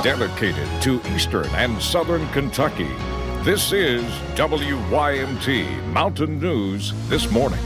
dedicated to Eastern and Southern Kentucky. This is WYMT Mountain News This Morning.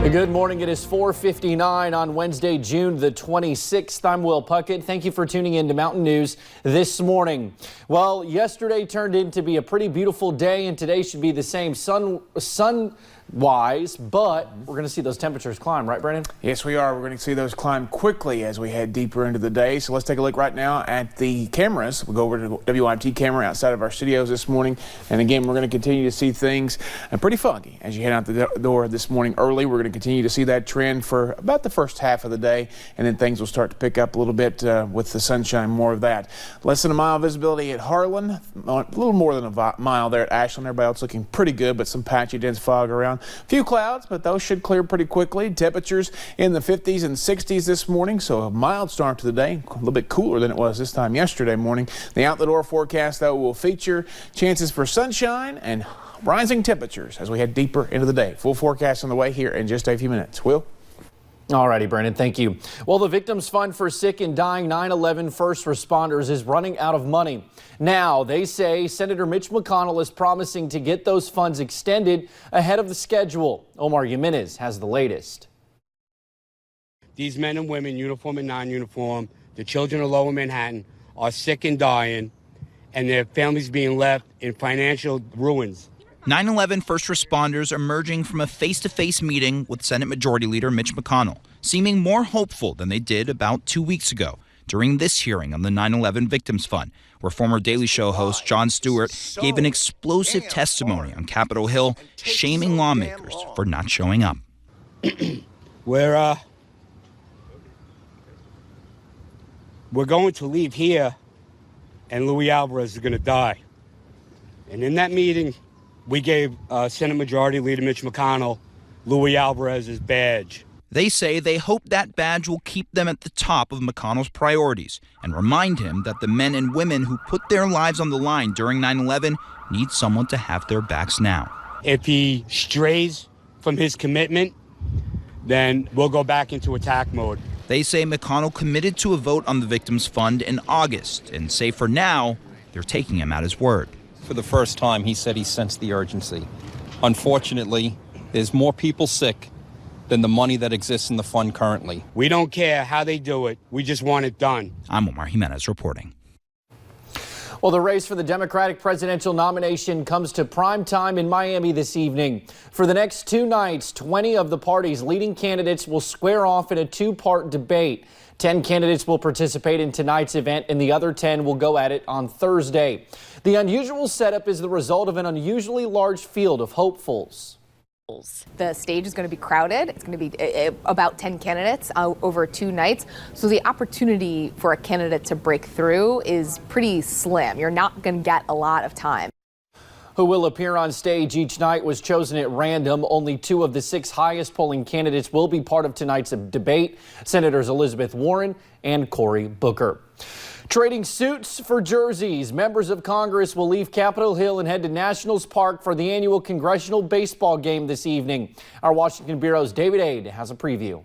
Good morning. It is 4:59 on Wednesday, June the 26th. I'm Will Puckett. Thank you for tuning in to Mountain News this morning. Well, yesterday turned in to be a pretty beautiful day, and today should be the same sun-wise, but we're going to see those temperatures climb, right, Brandon? Yes, we are. We're going to see those climb quickly as we head deeper into the day. So let's take a look right now at the cameras. We'll go over to the WYMT camera outside of our studios this morning. And again, we're going to continue to see things pretty foggy as you head out the door this morning early. We're going to continue to see that trend for about the first half of the day, and then things will start to pick up a little bit with the sunshine, more of that. Less than a mile visibility at Harlan, a little more than a mile there at Ashland. Everybody else looking pretty good, but some patchy dense fog around. A few clouds, but those should clear pretty quickly. Temperatures in the 50s and 60s this morning, so a mild start to the day, a little bit cooler than it was this time yesterday morning. The out the door forecast, though, will feature chances for sunshine and rising temperatures as we head deeper into the day. Full forecast on the way here in just a few minutes. Will? All righty, Brandon, thank you. Well, the Victims Fund for Sick and Dying 9/11 first responders is running out of money. Now, they say Senator Mitch McConnell is promising to get those funds extended ahead of the schedule. Omar Jimenez has the latest. These men and women, uniform and non-uniform, the children of Lower Manhattan, are sick and dying, and their families being left in financial ruins. 9/11 first responders emerging from a face-to-face meeting with Senate Majority Leader Mitch McConnell, seeming more hopeful than they did about 2 weeks ago during this hearing on the 9/11 Victims Fund, where former Daily Show host Jon Stewart gave an explosive testimony on Capitol Hill, shaming lawmakers for not showing up. We're going to leave here, and Luis Alvarez is going to die. And in that meeting, we gave Senate Majority Leader Mitch McConnell Luis Alvarez's badge. They say they hope that badge will keep them at the top of McConnell's priorities and remind him that the men and women who put their lives on the line during 9/11 need someone to have their backs now. If he strays from his commitment, then we'll go back into attack mode. They say McConnell committed to a vote on the Victims Fund in August and say for now, they're taking him at his word. For the first time, he said he sensed the urgency. Unfortunately, there's more people sick than the money that exists in the fund currently. We don't care how they do it. We just want it done. I'm Omar Jimenez reporting. Well, the race for the Democratic presidential nomination comes to prime time in Miami this evening. For the next 2 nights, 20 of the party's leading candidates will square off in a 2-part debate. 10 candidates will participate in tonight's event, and the other 10 will go at it on Thursday. The unusual setup is the result of an unusually large field of hopefuls. The stage is going to be crowded. It's going to be about 10 candidates over 2 nights. So the opportunity for a candidate to break through is pretty slim. You're not going to get a lot of time. Who will appear on stage each night was chosen at random. Only 2 of the 6 highest polling candidates will be part of tonight's debate, Senators Elizabeth Warren and Cory Booker. Trading suits for jerseys, members of Congress will leave Capitol Hill and head to Nationals Park for the annual Congressional Baseball game this evening. Our Washington Bureau's David Aid has a preview.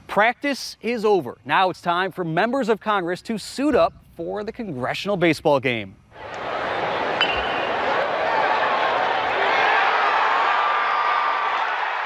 Practice is over. Now it's time for members of Congress to suit up for the Congressional Baseball game.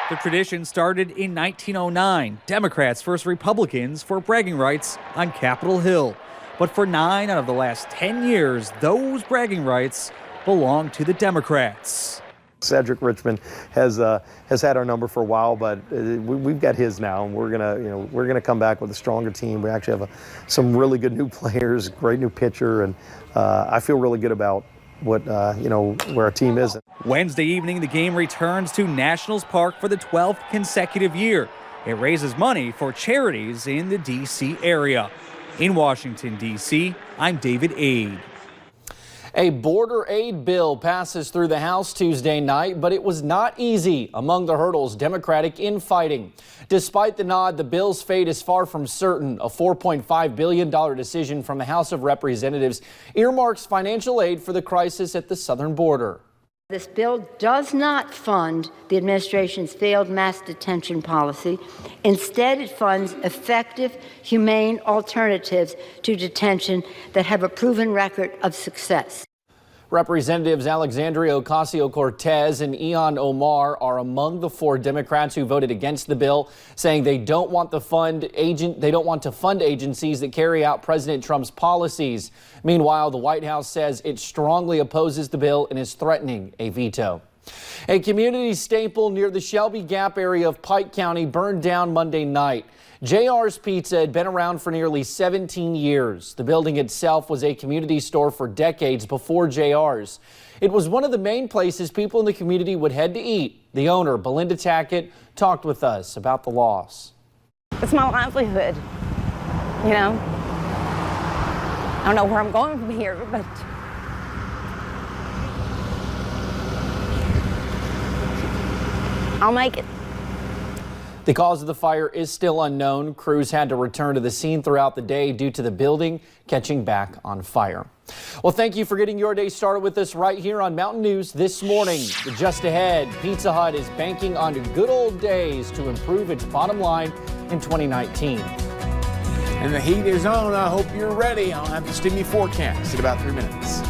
The tradition started in 1909. Democrats versus Republicans for bragging rights on Capitol Hill. But for 9 out of the last 10 years, those bragging rights belong to the Democrats. Cedric Richmond has had our number for a while, but we've got his now, and we're gonna come back with a stronger team. We actually have some really good new players, great new pitcher, and I feel really good about what where our team is. Wednesday evening, the game returns to Nationals Park for the 12th consecutive year. It raises money for charities in the D.C. area. In Washington, D.C., I'm David Aid. A border aid bill passes through the House Tuesday night, but it was not easy. Among the hurdles, Democratic infighting. Despite the nod, the bill's fate is far from certain. A $4.5 billion decision from the House of Representatives earmarks financial aid for the crisis at the southern border. This bill does not fund the administration's failed mass detention policy. Instead, it funds effective, humane alternatives to detention that have a proven record of success. Representatives Alexandria Ocasio-Cortez and Ilhan Omar are among the 4 Democrats who voted against the bill, saying they don't want to fund agencies that carry out President Trump's policies. Meanwhile, the White House says it strongly opposes the bill and is threatening a veto. A community staple near the Shelby Gap area of Pike County burned down Monday night. Jrs Pizza had been around for nearly 17 years. The building itself was a community store for decades before Jrs. It was one of the main places people in the community would head to eat. The owner, Belinda Tackett, talked with us about the loss. It's my livelihood, you know. I don't know where I'm going from here, but I'll make it. The cause of the fire is still unknown. Crews had to return to the scene throughout the day due to the building catching back on fire. Well, thank you for getting your day started with us right here on Mountain News this morning. Just ahead, Pizza Hut is banking on good old days to improve its bottom line in 2019. And the heat is on. I hope you're ready. I'll have the steamy forecast in about 3 minutes.